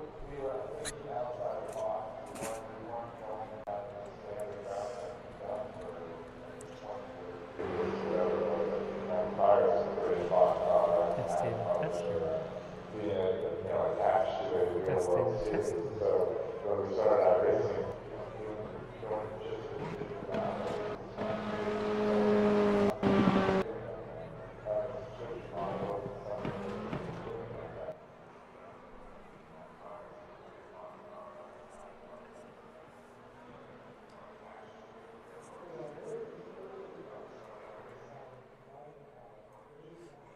Testing, testing. Testing, testing. When we started out racing,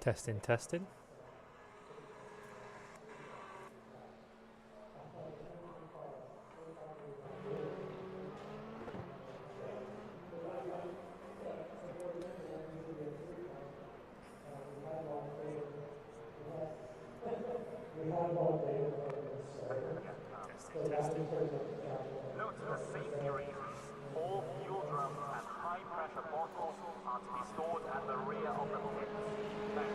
Testing, testing. Note for safety reasons, all fuel drums and high pressure bottles are to be stored at the rear of the pit. Thank you.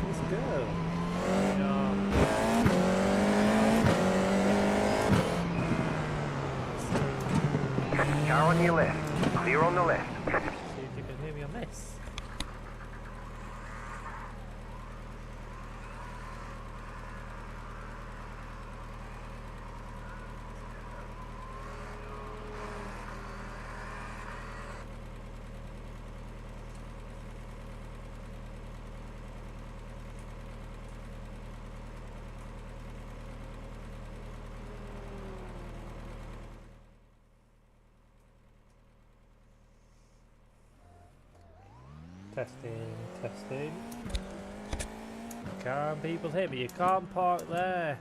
Let's go. Car on your left. Clear on the left. See if you can hear me on this. Testing, testing. Can people hear me? You can't park there.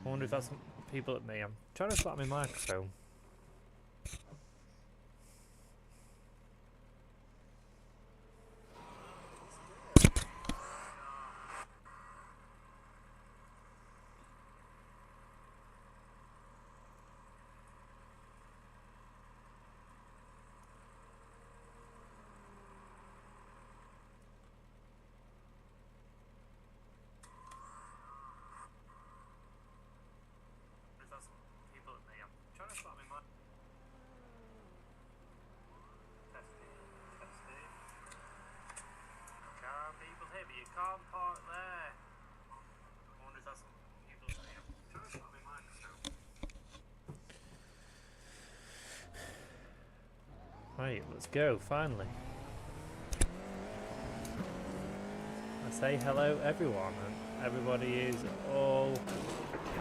I wonder if that's people at me. I'm trying to start my microphone. You can't park there. I wonder if that's people at me. I'm trying to start my microphone. Right, let's go, finally. I say hello everyone, and everybody is all...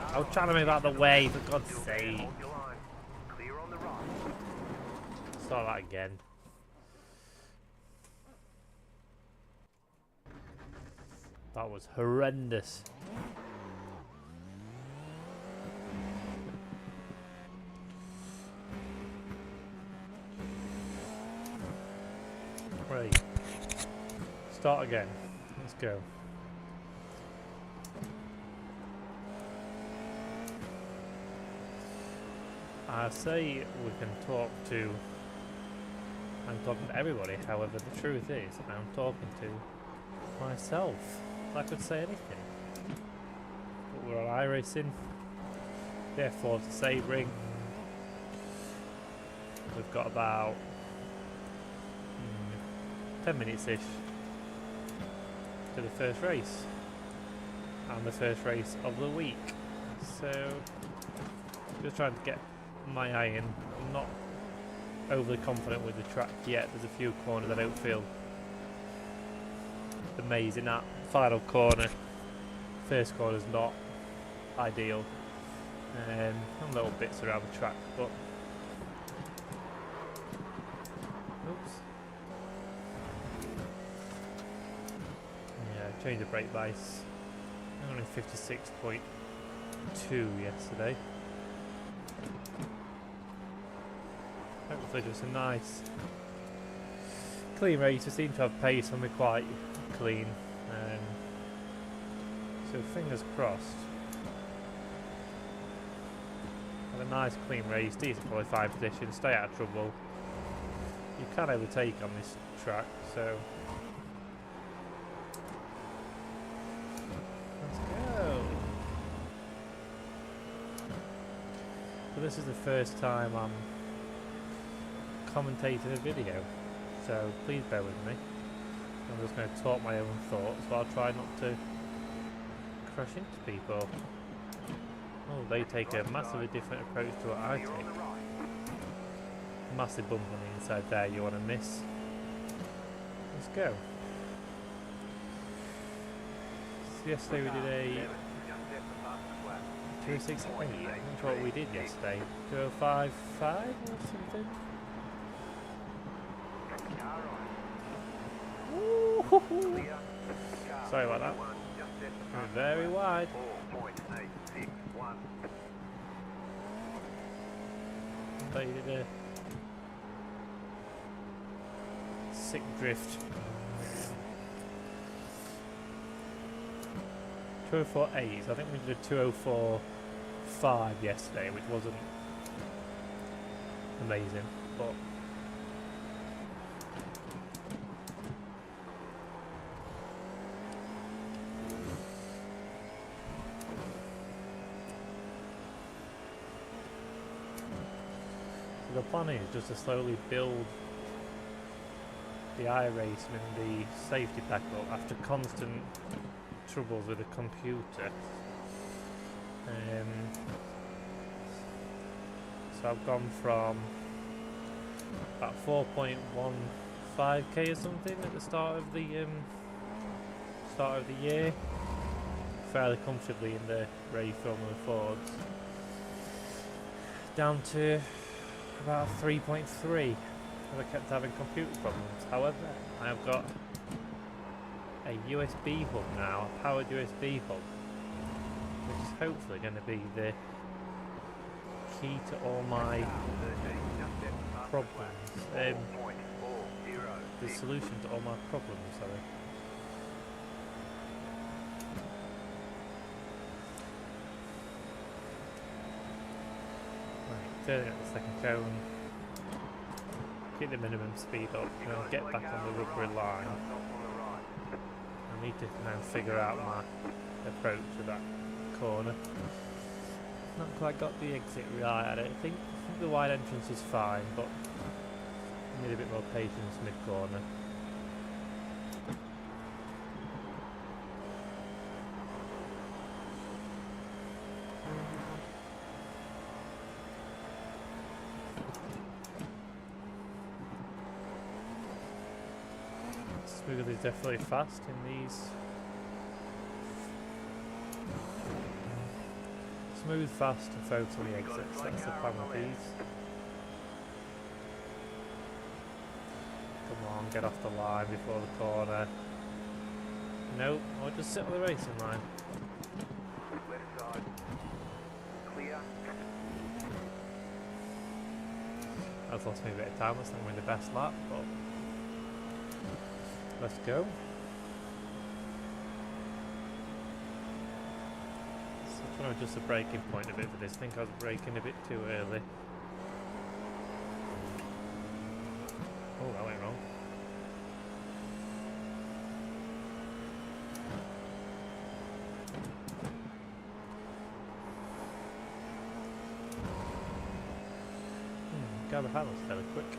I was trying to move out of the way, for God's sake. Start that again. That was horrendous. Right. Start again. Let's go. I say we can talk to... I'm talking to everybody, however the truth is I'm talking to myself. If I could say anything. But we're on iRacing. Therefore to Sebring. We've got about 10 minutes-ish to the first race. And the first race of the week. So just trying to get my eye in. I'm not overly confident with the track yet. There's a few corners I don't feel amazing at. Final corner, first corner's not ideal. Little bits around the track, but oops. Yeah, change the brake bias. Only 56.2 yesterday. Hopefully just a nice clean race. We seem to have pace and we're quite clean. So fingers crossed nice clean race, decent qualifying position, stay out of trouble. You can overtake on this track, so let's go. So this is the first time I'm commentating a video, so please bear with me. I'm just going to talk my own thoughts, but I'll try not to crash into people. Oh, they take a massively different approach to what I take. Massive bump on the inside there, you want to miss. Let's go. So yesterday we did a 268, that's what we did yesterday. 205.5 or something? Woo-hoo-hoo. Sorry about that. We're very wide. Thought you did a sick drift. 204.8, so I think we did a 204.5 yesterday, which wasn't amazing, but the plan is just to slowly build the iRacing and the safety pack up after constant troubles with the computer. So I've gone from about 4.15k or something at the start of the year, fairly comfortably in the Ray Formula Fords, down to about 3.3 because I kept having computer problems. However, I have got a USB hub now, a powered USB hub, which is hopefully going to be the key to all my problems. The solution to all my problems, sorry. Right, turning at the second cone. Keep the minimum speed up and then get back on the rubbery line. I need to now figure out my approach to that corner. Not quite got the exit right, I don't think. I think the wide entrance is fine, but I need a bit more patience mid-corner. Smooth is definitely fast in these. Smooth, fast, and focus on the exits. That's the plan with these. Come on, get off the line before the corner. Nope, I'll just sit on the racing line. Left side. Clear. I've lost me a bit of time, that's not going to be the best lap, but let's go. So I'm trying to adjust the braking point a bit for this. I think I was braking a bit too early. Oh, that went wrong. Guy behind was fairly quick.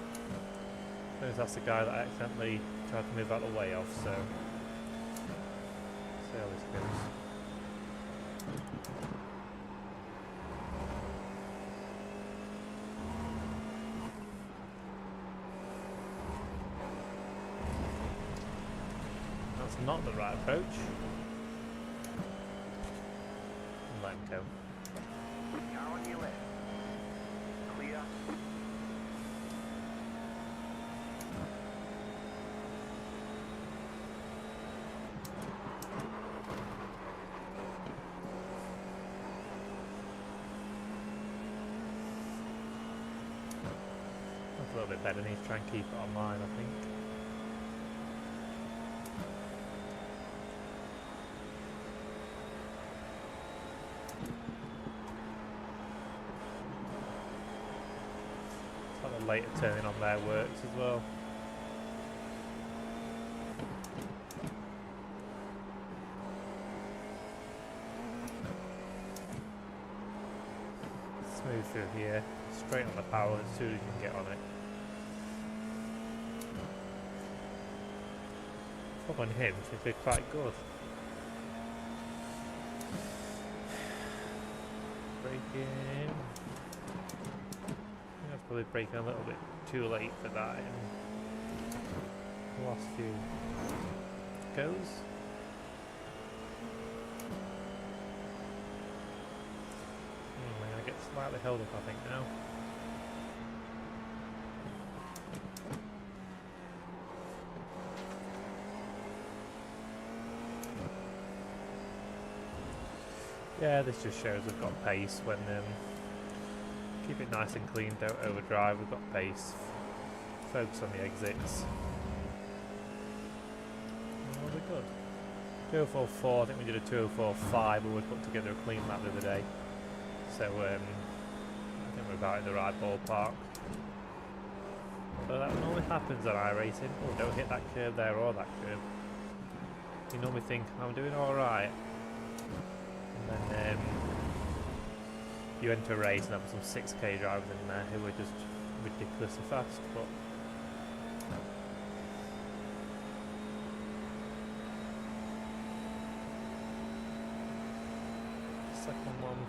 I think that's the guy that I accidentally tried to move out of the way of, so see how this goes. That's not the right approach. Let him go. Car on your left. Clear. That's a little bit better. Need to try and keep it online, I think. later turning on their works as well. Smooth through here, straight on the power as soon as you can get on it. On him should be quite good. Braking. I was probably braking a little bit too late for that. Last few goes. I'm gonna get slightly held up, I think, now. Yeah, this just shows we've got pace when keep it nice and clean, don't overdrive, we've got pace. Focus on the exits. Well, we're good. 2044, I think we did a 2045 when we put together a clean lap the other day. So I think we're about in the right ballpark. So that normally happens on iRacing. Oh, don't hit that curve there or that curve. You normally think, I'm doing alright. And then you enter a race and have some 6k drivers in there who are just ridiculously fast, but second one,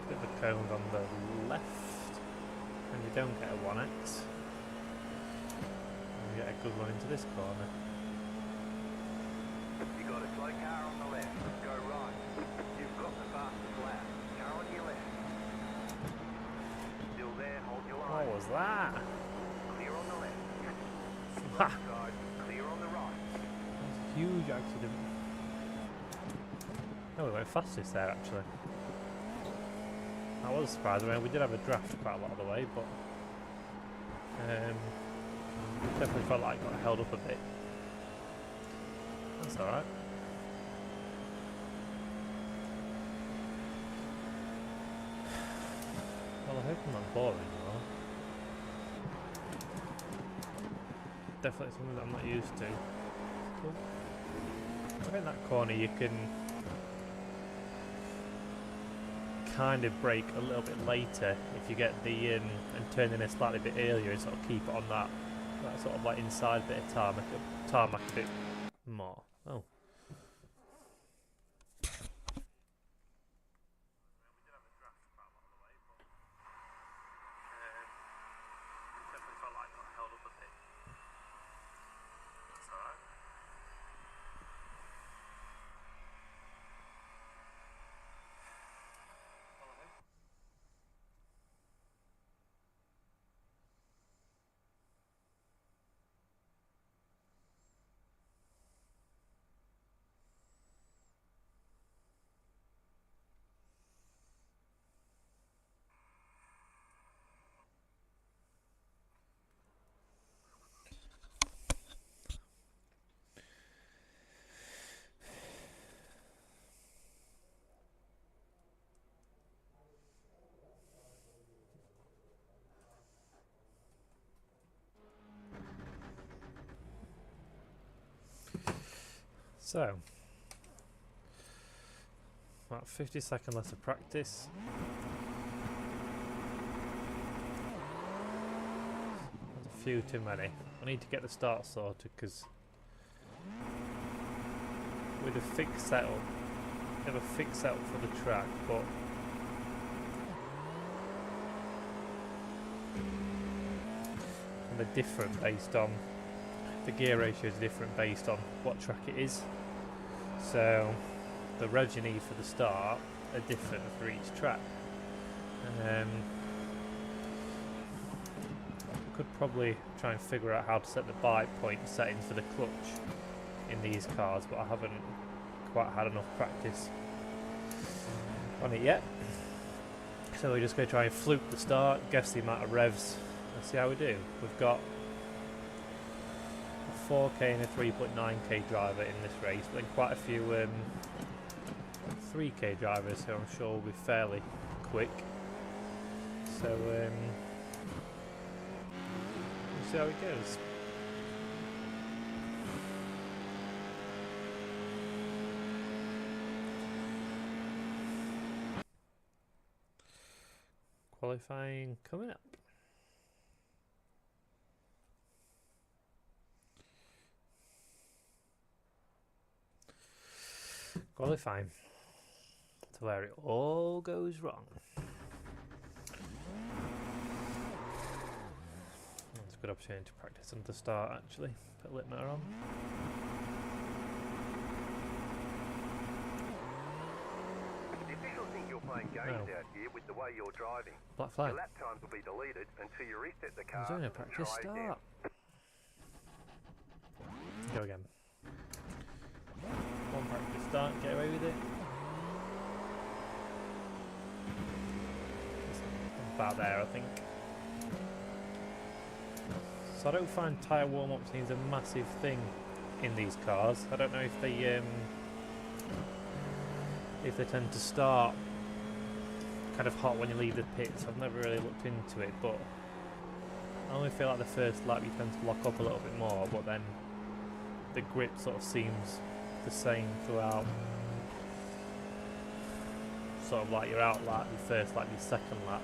put the cones on the left and you don't get a 1x, and you get a good one into this corner. You got a slow car on the left. Go right. You've got the fastest lap. Car on your left. Still there. Hold your line. What was that? Clear on the left. Ha! Left side. Clear on the right. That's a huge accident. Oh, we went fastest there actually. I was surprised. I mean, we did have a draft quite a lot of the way, but definitely felt like I got held up a bit. That's alright. Well, I hope I'm not boring anymore. Definitely something that I'm not used to. Cool. In that corner you can kind of brake a little bit later if you get the and turn in a slightly bit earlier and sort of keep it on that sort of like inside bit of tarmac a bit more. Oh. Definitely felt like I got held up a bit. That's alright. So, about 50 seconds left of practice. That's a few too many. I need to get the start sorted because with a fixed setup, we have a fixed setup for the track, but and they're different based on the gear ratio is different based on what track it is. So the revs you need for the start are different for each track. Could probably try and figure out how to set the bite point settings for the clutch in these cars, but I haven't quite had enough practice on it yet. So we're just going to try and fluke the start, guess the amount of revs, and see how we do. We've got 4k and a 3.9k driver in this race, but then quite a few 3k drivers who I'm sure will be fairly quick. So we'll see how it goes. Qualifying coming up. Qualifying to where it all goes wrong. It's a good opportunity to practice on the start actually. Put a limiter on. The officials think you're playing games Oh. out here with the way you're driving. Black flag. Your lap times will be deleted until you reset the I car. was doing a and practice try again. start. Go again. One practice start, get away with it. About there, I think. So I don't find tyre warm-up seems a massive thing in these cars. I don't know if they tend to start kind of hot when you leave the pits. I've never really looked into it, but I only feel like the first lap you tend to lock up a little bit more, but then the grip sort of seems the same throughout. Sort of like your out lap, your first lap, your second lap.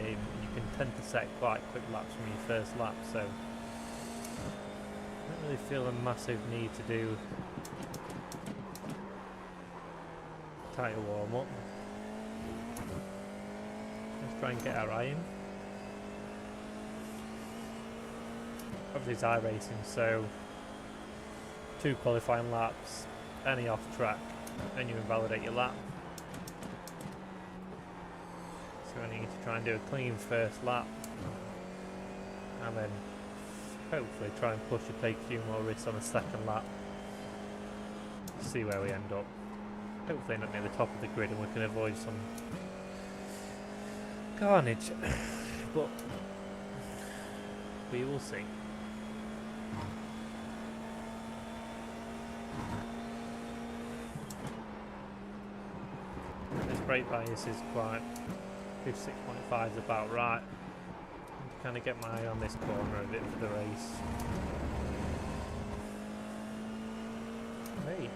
You can tend to set quite quick laps from your first lap, so I don't really feel a massive need to do tyre warm up. Let's try and get our eye in. Obviously it's iRacing, so 2 qualifying laps, any off track, and you invalidate your lap. So I need to try and do a clean first lap, and then hopefully try and push and take a few more risks on the second lap. See where we end up. Hopefully not near the top of the grid and we can avoid some carnage, but we will see. This brake bias is quite 56.5 is about right. Kind of get my eye on this corner a bit for the race. Hey,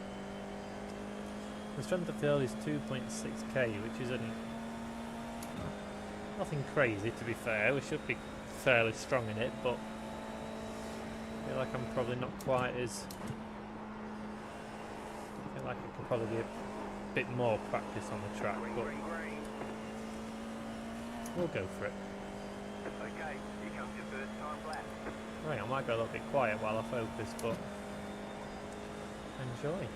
the strength of field is 2.6k, which isn't nothing crazy to be fair. We should be fairly strong in it, but I feel like I'm probably not quite as. I feel like I could probably be a bit more practice on the track, but we'll go for it. Okay, here comes your first time lap. Right, I might go a little bit quiet while I focus, but enjoy.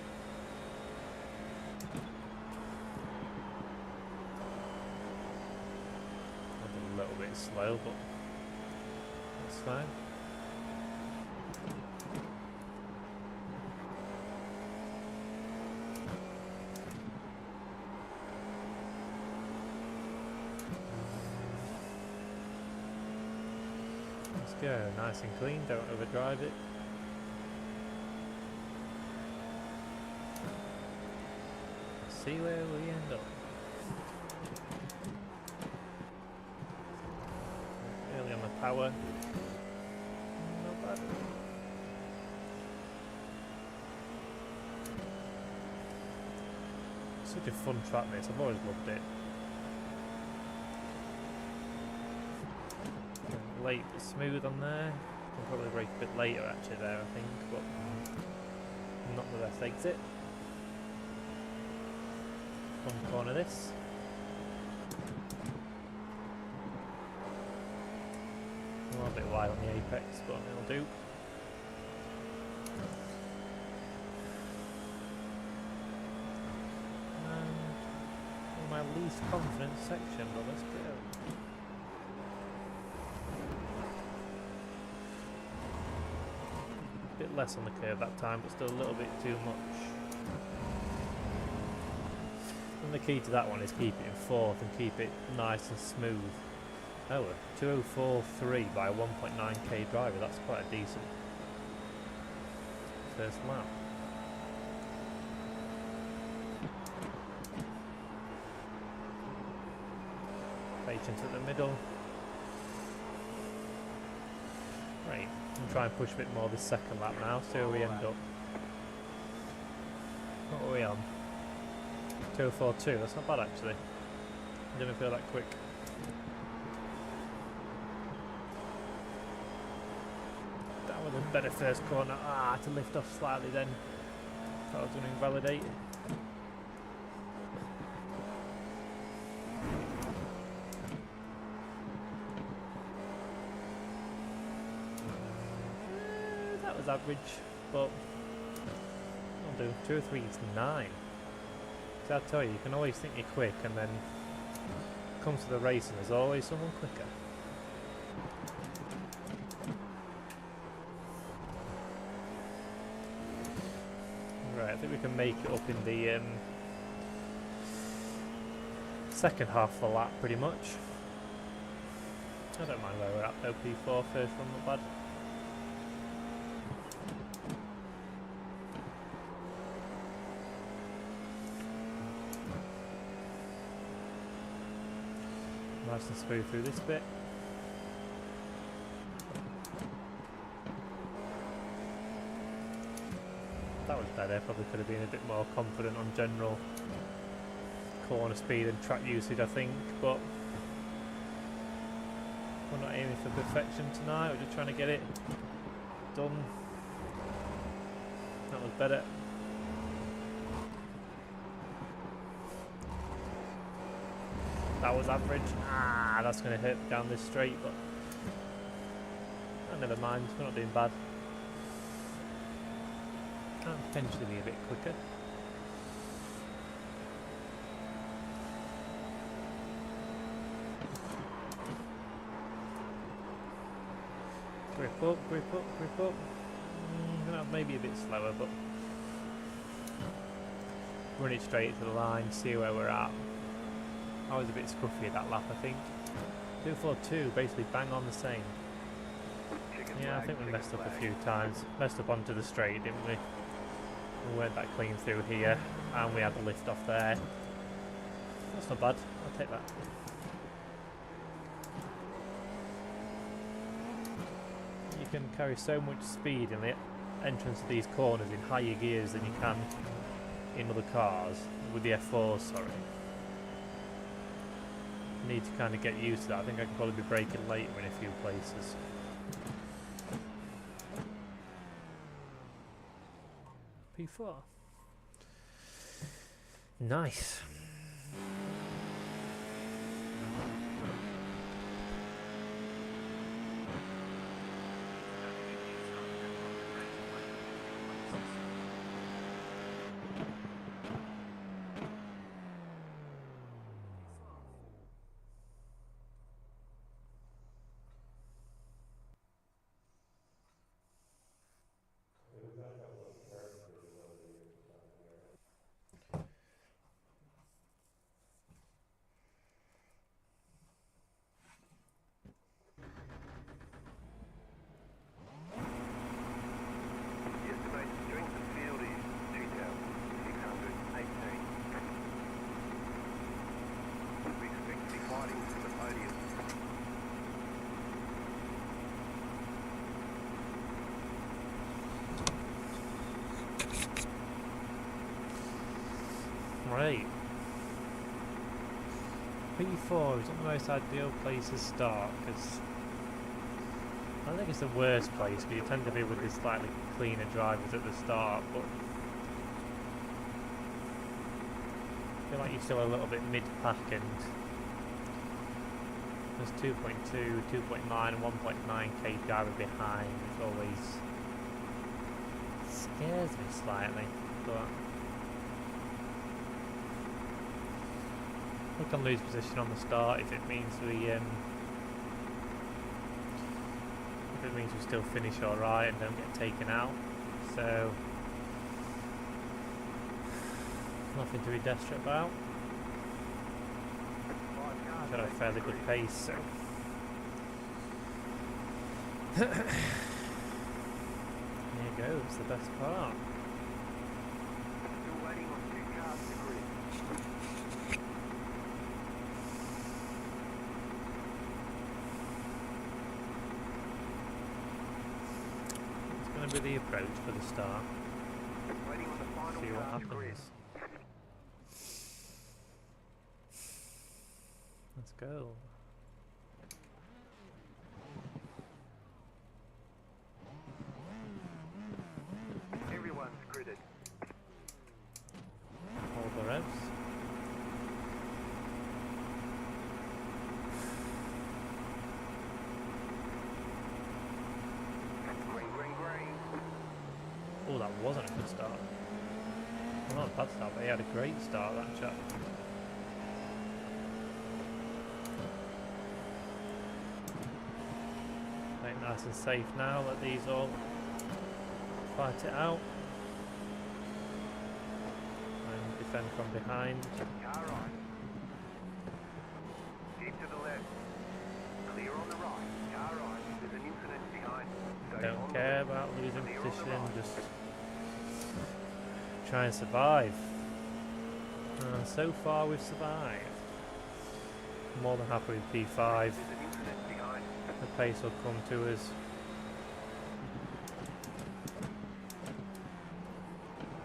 A little bit slow, but that's fine. Let's go, nice and clean, don't overdrive it. See where we end up. Early on the power. Not bad. Such a fun track this, I've always loved it. Late but smooth on there. Can probably brake a bit later actually there I think, but not the best exit. Fun corner this. A little bit wide on the apex, but it'll do. And my least confident section, but let's go. Bit less on the curve that time, but still a little bit too much. And the key to that one is keep it in fourth and keep it nice and smooth. Oh, a 2:04.3 by a 1.9k driver, that's quite a decent first lap. Patient at the middle. Right, I'm trying to push a bit more this second lap now, see where we end up. What are we on? 2:42, that's not bad actually. Didn't feel that quick. That was a better first corner. Ah, to lift off slightly then. Thought I was going to invalidate. That was average, but I'll do 2 or 3 is 9. So I tell you, you can always think you're quick, and then comes to the race and there's always someone quicker. Right, I think we can make it up in the second half of the lap pretty much. I don't mind where we're at though, P4 first one, not bad. Nice and smooth through this bit. That was better, probably could have been a bit more confident on general corner speed and track usage I think, but we're not aiming for perfection tonight, we're just trying to get it done. That was better. That was average. Ah, that's going to hurt down this straight, but never mind, we're not doing bad. Can potentially be a bit quicker. Grip up, grip up, grip up. Maybe a bit slower, but run it straight to the line, see where we're at. I was a bit scruffy at that lap, I think. 2:42, basically bang on the same. Yeah, I think we messed up a few times. Messed up onto the straight, didn't we? We weren't that clean through here, and we had the lift off there. That's not bad, I'll take that. You can carry so much speed in the entrance of these corners in higher gears than you can in other cars, with the F4s, sorry. Need to kind of get used to that. I think I can probably be braking later in a few places. P4. Nice. Right. P4 is not the most ideal place to start because I don't think it's the worst place because you tend to be with the slightly cleaner drivers at the start, but I feel like you're still a little bit mid-pack and there's 2.2, 2.9 and 1.9k driver behind, which always scares me slightly, but we can lose position on the start if it means we still finish alright and don't get taken out. So nothing to be desperate about. I've got a fairly good pace, so there you go, it's the best part. Still waiting on 2 cars to grid. remember the approach for the start. Waiting on the final See what charge grid. happens. Let's go. Everyone's gridded. Hold the revs. Green, green, green. Oh, that wasn't a good start. Well, not a bad start, but he had a great start, that chap. Play it nice and safe now, let these all fight it out. And defend from behind. Car right. Keep to the left. Clear on the right. Car right. There's an incident behind. Stay on Don't the care left. about losing Clear on the position, right. just try and survive. So far we've survived. More than happy with P5. There's an incident behind. The pace will come to us.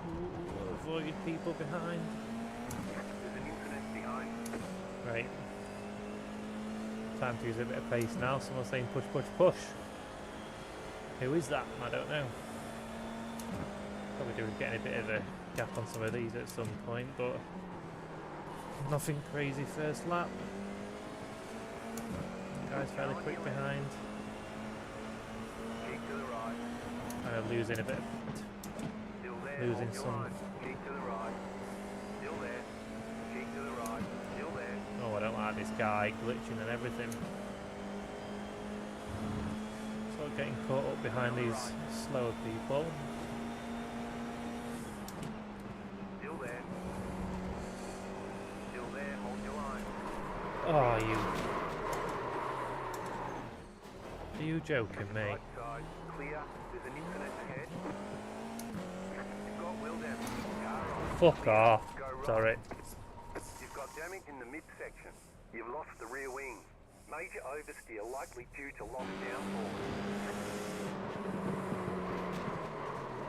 Ooh, avoid people behind. There's an incident behind. Right. Time to use a bit of pace now. Someone's saying push, push, push. Who is that? I don't know. Probably doing getting a bit of a gap on some of these at some point, but nothing crazy first lap. Guys fairly quick behind. Keep to the right. Losing a bit. Still there. Losing Hold your some. line. Keep to the right. Still there. Keep to the right. Still there. Oh, I don't like this guy glitching and everything. Sort of getting caught up behind these slower people. Still there. Still there. Hold your line. Oh, you. Are you joking me? Right side. Clear. There's an incident ahead. You've got wheel damage. Car right. Fuck off. Go right. Sorry. You've got damage in the midsection. You've lost the rear wing. Major oversteer likely due to lost downforce.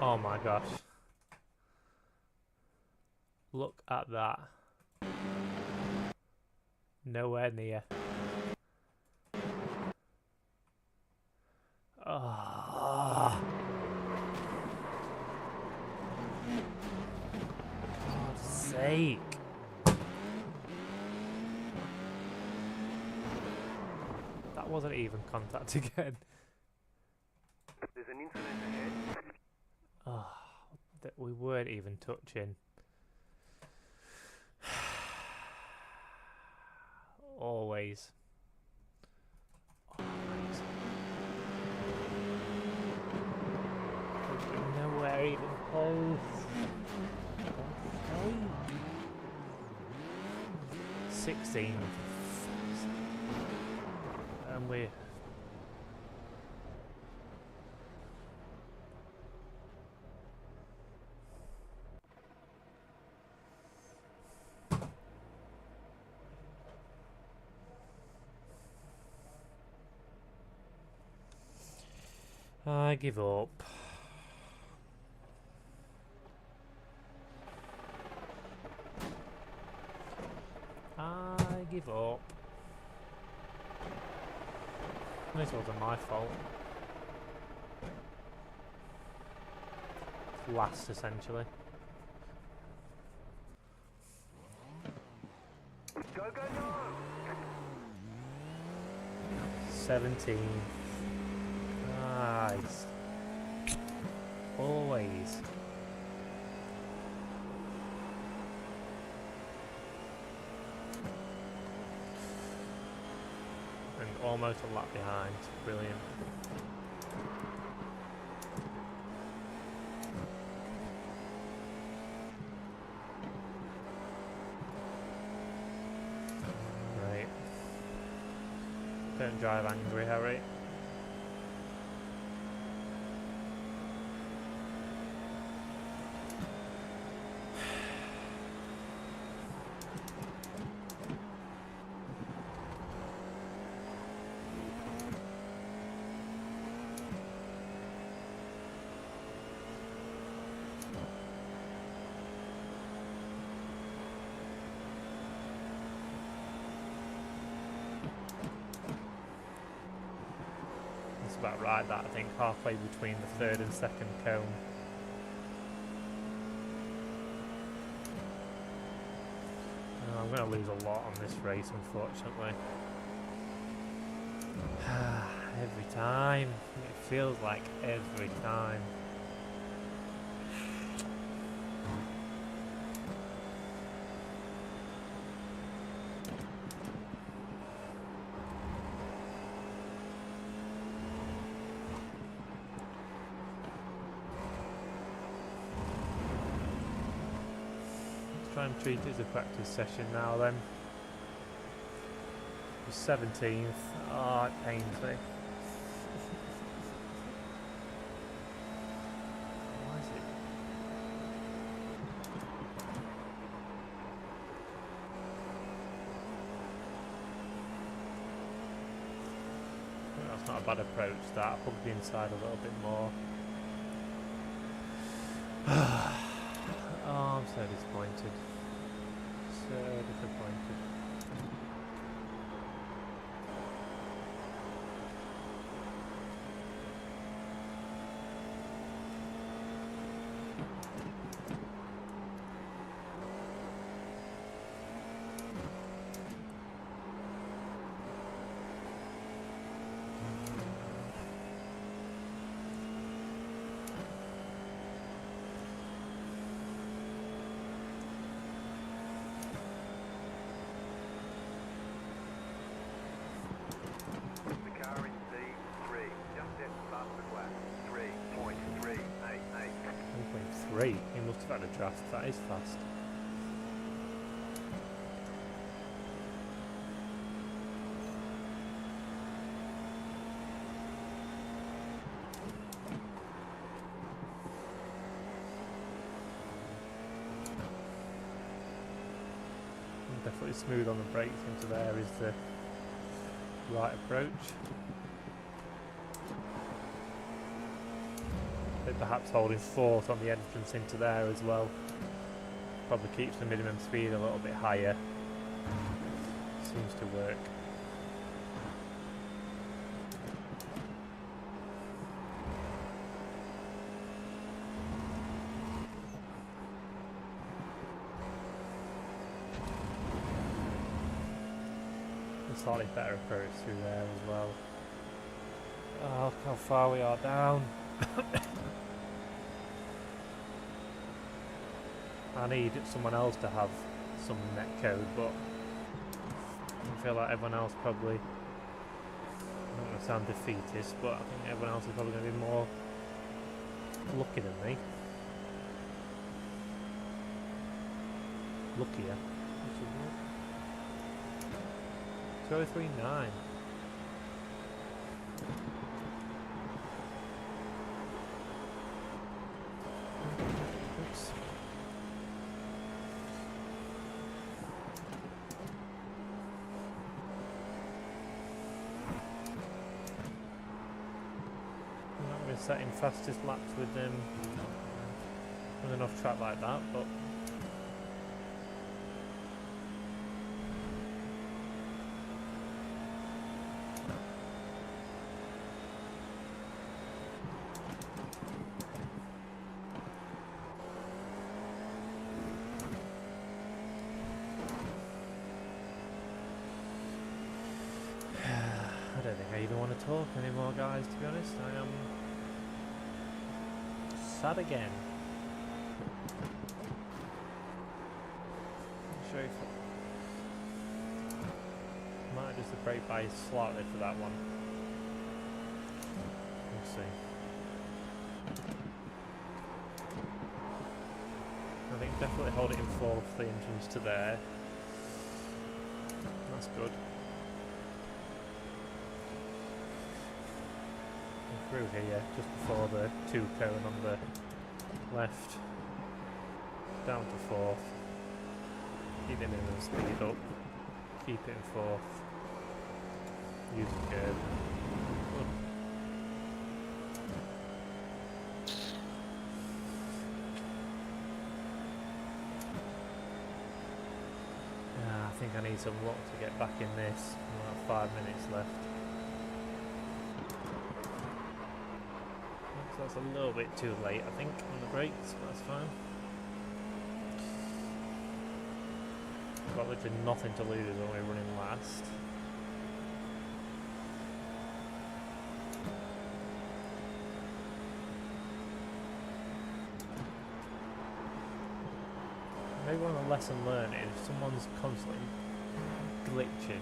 Oh my gosh. Look at that. Nowhere near. Ah. God's sake. That wasn't even contact again. There's an incident ahead. Oh, that we weren't even touching. Always. Always. Nowhere even close. 16. And we're... I give up. I give up. This wasn't my fault. Last, essentially. Go, go, go! 17. Nice. Always. And almost a lap behind. Brilliant. Right. Don't drive angry, Harry. about right, that I think, halfway between the third and second cone. I'm going to lose a lot on this race, unfortunately. Every time. It feels like every time. Try and treat it as a practice session now then. The 17th. Oh, it pains me. Why is it? I think that's not a bad approach, that. I'll probably be inside a little bit more. Oh, I'm so disappointed. So disappointed. The car in C3, just set fastest lap, 3.388. 1.3. He must have had a draft. That is fast. Definitely smooth on the brakes into there is the right approach. But perhaps holding fourth on the entrance into there as well probably keeps the minimum speed a little bit higher. Seems to work. Slightly better approach through there as well. Oh, look how far we are down. I need someone else to have some net code, but I feel like everyone else probably, I don't want to sound defeatist, but I think everyone else is probably going to be more lucky than me. Luckier. 2039. Oops. I'm not going to set in fastest laps with an off track like that, but I don't think I even want to talk anymore, guys, to be honest. I am sad again. I'll show you. Might just have brake by slightly for that one. We'll see. I think definitely hold it in fourth, the entrance to there. That's good. Through here just before the 2 cone on the left, down to fourth, keep the minimum speed up, keep it in fourth, use the curve. Good. I think I need some luck to get back in this. About 5 minutes left. That's a little bit too late, I think, on the brakes, but that's fine. Got literally nothing to lose when we're running last. Maybe one of the lesson learned is if someone's constantly glitching,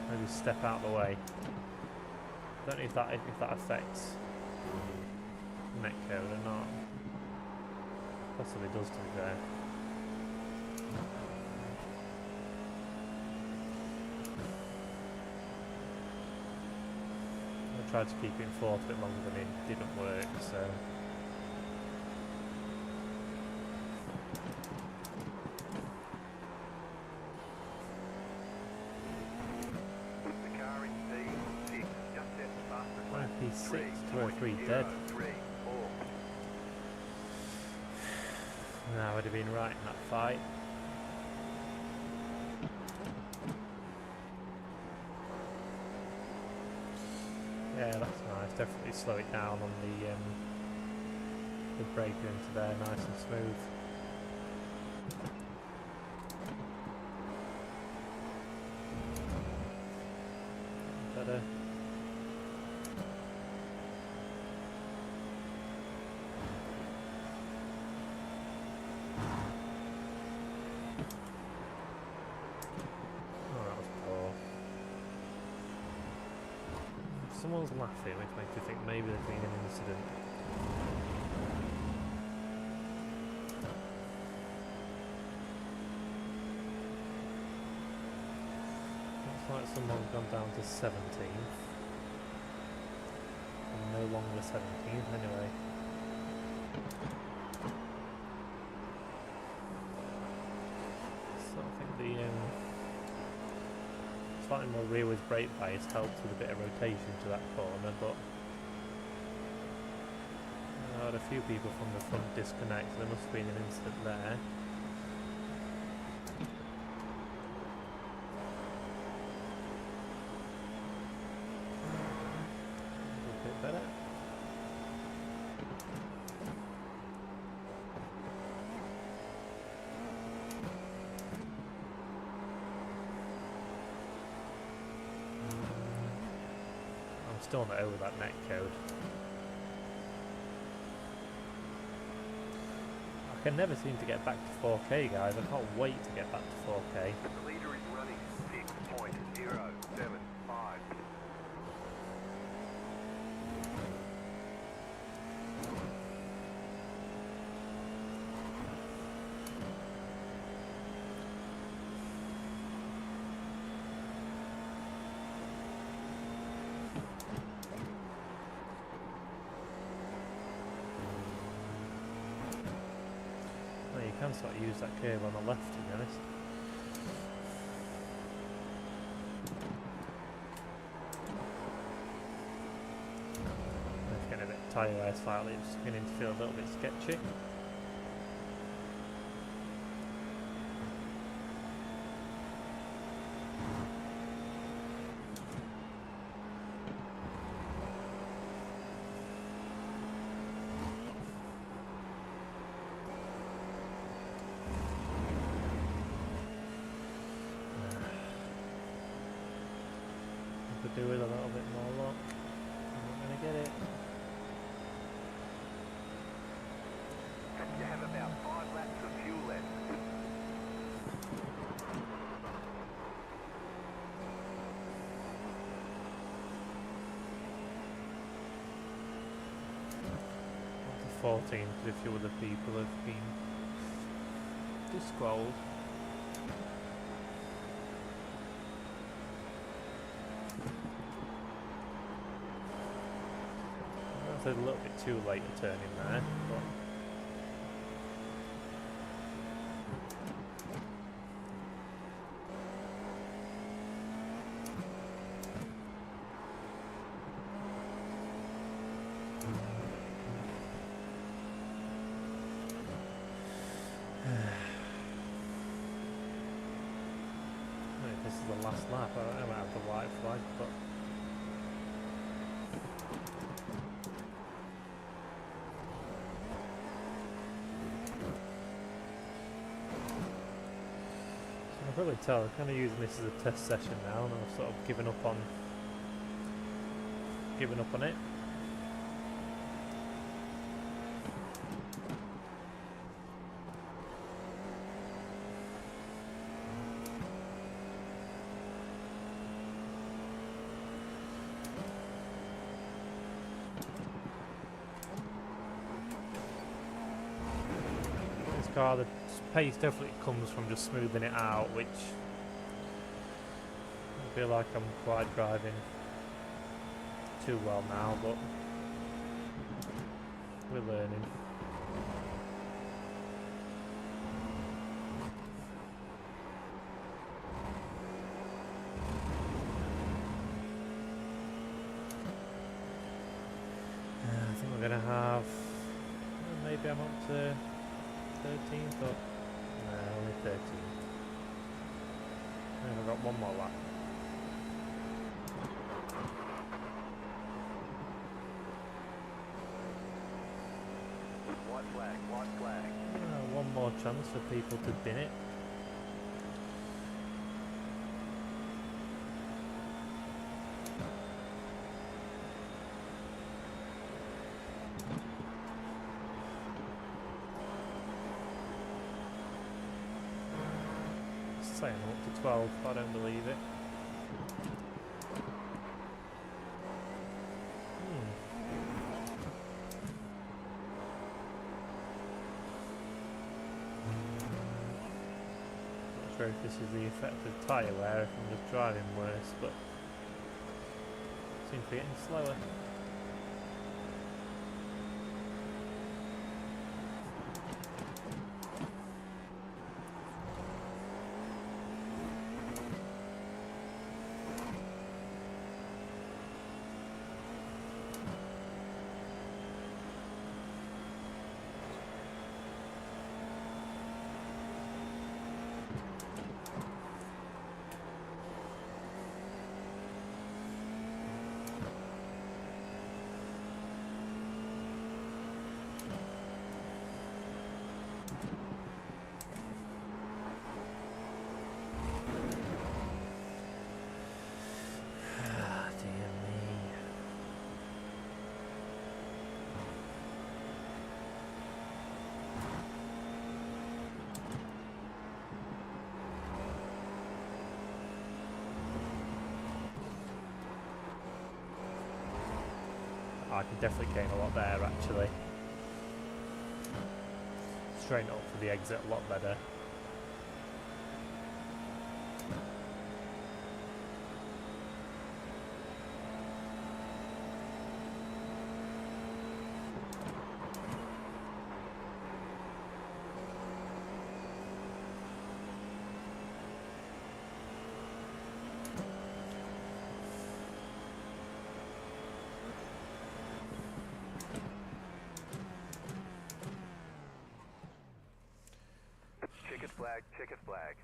maybe step out of the way. I don't know if that affects netcode or not. Possibly does, to be fair. I tried to keep it in fourth a bit longer than it didn't work, so. P6, 203 dead. Now I would have been right in that fight. Yeah, that's nice. Definitely slow it down on the breaker into there, nice and smooth. Better. Someone's laughing, which makes you think maybe there's been an incident. Looks like someone's gone down to 17th. And no longer 17th anyway. So I think the slightly more rearward brake bias helps with a bit of rotation to that corner, but I had a few people from the front disconnect, so there must have been an incident there. A bit better. Still not over that net code. I can never seem to get back to 4K, guys. I can't wait to get back to 4K. The leader is running 6.075. You can sort of use that curve on the left, to be honest. It's getting a bit tyre wear slightly, it's beginning to feel a little bit sketchy. Could do with a little bit more luck. I'm not going to get it. You have about 5 laps of fuel left. Up to 14, because a few other people have been disqualified. It's a little bit too late to turn in there, but this is the last lap. I might have the white flag, but probably tell, I'm kind of using this as a test session now, and I've sort of given up on it. This car, the pace definitely comes from just smoothing it out, which I feel like I'm quite driving too well now, but we're learning. I think we're gonna have, maybe I'm up to 13th, or no, only 13th. I think I've got one more lap. White flag, white flag. One more chance for people to bin it. It's saying I'm up to 12, but I don't believe it. Not sure if this is the effect of tyre wear, if I'm just driving worse, but seems to be getting slower. I can definitely gain a lot there actually. Straighten up for the exit a lot better. Checkered flag, checkered flag.